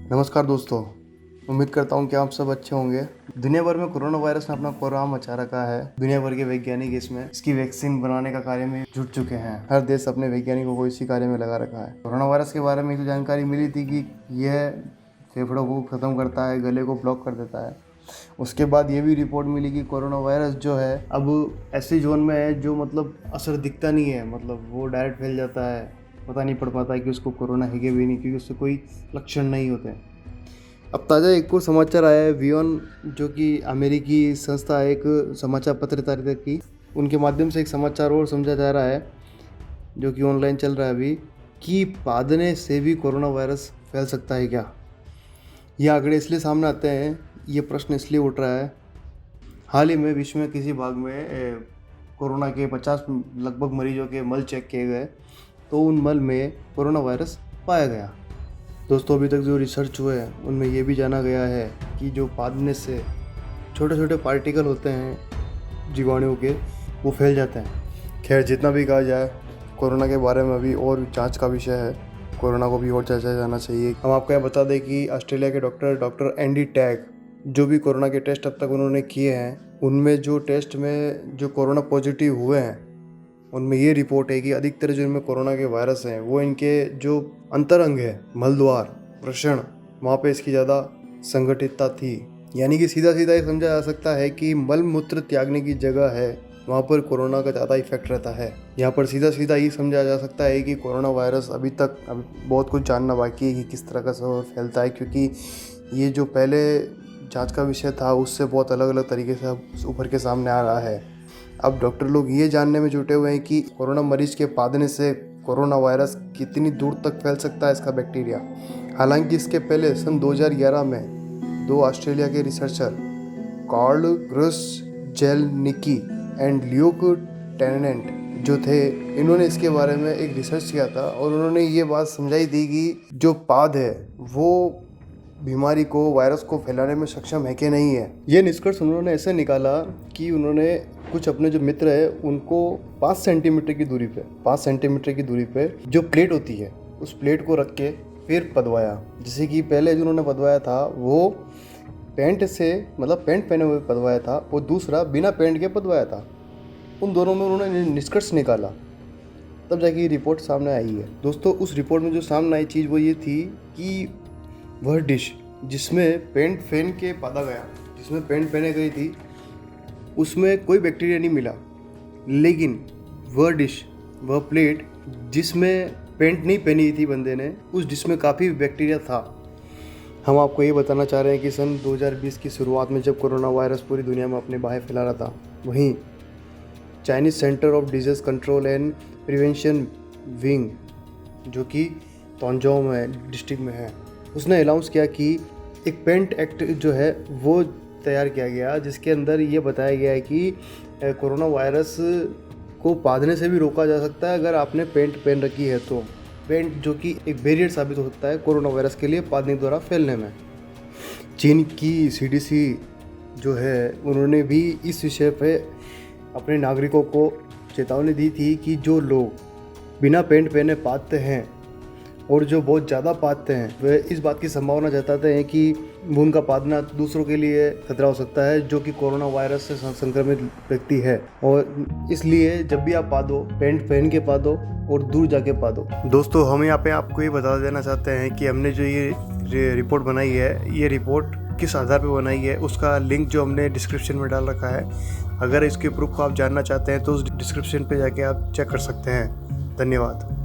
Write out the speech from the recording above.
नमस्कार दोस्तों, उम्मीद करता हूँ कि आप सब अच्छे होंगे। दुनिया भर में कोरोना वायरस ने अपना कोहराम मचा रखा है। दुनिया भर के वैज्ञानिक इसकी वैक्सीन बनाने का कार्य में जुट चुके हैं। हर देश अपने वैज्ञानिकों को इसी कार्य में लगा रखा है। कोरोना वायरस के बारे में जो जानकारी मिली थी कि यह फेफड़ों को खत्म करता है, गले को ब्लॉक कर देता है। उसके बाद ये भी रिपोर्ट मिली कि कोरोना वायरस जो है अब ऐसी जोन में है जो असर दिखता नहीं है, वो डायरेक्ट फैल जाता है। पता नहीं पड़ पाता है कि उसको कोरोना है कि भी नहीं, क्योंकि उससे कोई लक्षण नहीं होते। अब ताज़ा एक और समाचार आया है वियन, जो कि अमेरिकी संस्था है, एक समाचार पत्रकारिता की, उनके माध्यम से एक समाचार और समझा जा रहा है जो कि ऑनलाइन चल रहा है अभी, कि पादने से भी कोरोना वायरस फैल सकता है क्या। ये आंकड़े इसलिए सामने आते हैं, ये प्रश्न इसलिए उठ रहा है, हाल ही में विश्व में किसी भाग में कोरोना के 50 लगभग मरीजों के मल चेक किए गए, तो उन मल में कोरोना वायरस पाया गया। दोस्तों, अभी तक जो रिसर्च हुए हैं उनमें ये भी जाना गया है कि जो पादने से छोटे छोटे पार्टिकल होते हैं जीवाणुओं के, वो फैल जाते हैं। खैर, जितना भी कहा जाए, कोरोना के बारे में अभी और जांच का विषय है। कोरोना को भी और जांचा जाना चाहिए। हम आपको यह बता दें कि ऑस्ट्रेलिया के डॉक्टर एंडी टैग, जो भी कोरोना के टेस्ट अब तक उन्होंने किए हैं, उनमें जो टेस्ट में जो कोरोना पॉजिटिव हुए हैं, उनमें ये रिपोर्ट है कि अधिकतर जो इनमें कोरोना के वायरस हैं वो इनके जो अंतरंग है, मलद्वार, वृषण, वहाँ पे इसकी ज़्यादा संगठितता थी। यानी कि सीधा सीधा ये समझा जा सकता है कि मल मूत्र त्यागने की जगह है, वहाँ पर कोरोना का ज़्यादा इफेक्ट रहता है। यहाँ पर सीधा सीधा ये समझा जा सकता है कि कोरोना वायरस अभी बहुत कुछ जानना बाकी है कि किस तरह का सब फैलता है, क्योंकि ये जो पहले जाँच का विषय था उससे बहुत अलग अलग तरीके से उभर के सामने आ रहा है। अब डॉक्टर लोग ये जानने में जुटे हुए हैं कि कोरोना मरीज के पादने से कोरोना वायरस कितनी दूर तक फैल सकता है, इसका बैक्टीरिया। हालांकि इसके पहले सन 2011 में दो ऑस्ट्रेलिया के researcher Karl Kruszelnicki and Luke Tennant जो थे, इन्होंने इसके बारे में एक रिसर्च किया था और उन्होंने ये बात समझाई थी कि जो पाद है वो बीमारी को, वायरस को फैलाने में सक्षम है कि नहीं है। ये निष्कर्ष उन्होंने ऐसे निकाला कि उन्होंने कुछ अपने जो मित्र है उनको 5 सेंटीमीटर की दूरी पे जो प्लेट होती है, उस प्लेट को रख के फिर पदवाया। जैसे कि पहले जो उन्होंने पदवाया था वो पैंट से, पैंट पहने हुए पदवाया था, और दूसरा बिना पैंट के पदवाया था। उन दोनों में उन्होंने निष्कर्ष निकाला, तब जाके ये रिपोर्ट सामने आई है। दोस्तों, उस रिपोर्ट में जो सामने आई चीज़ वो ये थी कि वह डिश जिसमें पेंट पहन के पादा गया, जिसमें पेंट पहने गई थी, उसमें कोई बैक्टीरिया नहीं मिला। लेकिन वह डिश, वह प्लेट जिसमें पेंट नहीं पहनी थी बंदे ने, उस डिश में काफ़ी बैक्टीरिया था। हम आपको ये बताना चाह रहे हैं कि सन 2020 की शुरुआत में जब कोरोना वायरस पूरी दुनिया में अपने बाहें फैला रहा था, वहीं Chinese centre of disease control and prevention wing, जो कि तोंजोंग डिस्ट्रिक्ट में है, उसने अनाउंस किया कि एक पेंट एक्ट जो है वो तैयार किया गया, जिसके अंदर ये बताया गया है कि कोरोना वायरस को पादने से भी रोका जा सकता है अगर आपने पेंट पहन रखी है तो। पेंट जो कि एक बैरियर साबित हो सकता है कोरोना वायरस के लिए पादने द्वारा फैलने में। चीन की CDC जो है, उन्होंने भी इस विषय पे अपने नागरिकों को चेतावनी दी थी कि जो लोग बिना पेंट पहने पादते हैं और जो बहुत ज़्यादा पादते हैं, वह इस बात की संभावना जताते हैं कि उनका पादना दूसरों के लिए खतरा हो सकता है, जो कि कोरोना वायरस से संक्रमित व्यक्ति है। और इसलिए जब भी आप पादो, पेंट पहन के पादो और दूर जाके पादो। दोस्तों, हम यहाँ पे आपको ये बता देना चाहते हैं कि हमने जो ये रिपोर्ट बनाई है, ये रिपोर्ट किस आधार पर बनाई है, उसका लिंक जो हमने डिस्क्रिप्शन में डाल रखा है। अगर इसके प्रूफ को आप जानना चाहते हैं तो उस डिस्क्रिप्शन पर जाके आप चेक कर सकते हैं। धन्यवाद।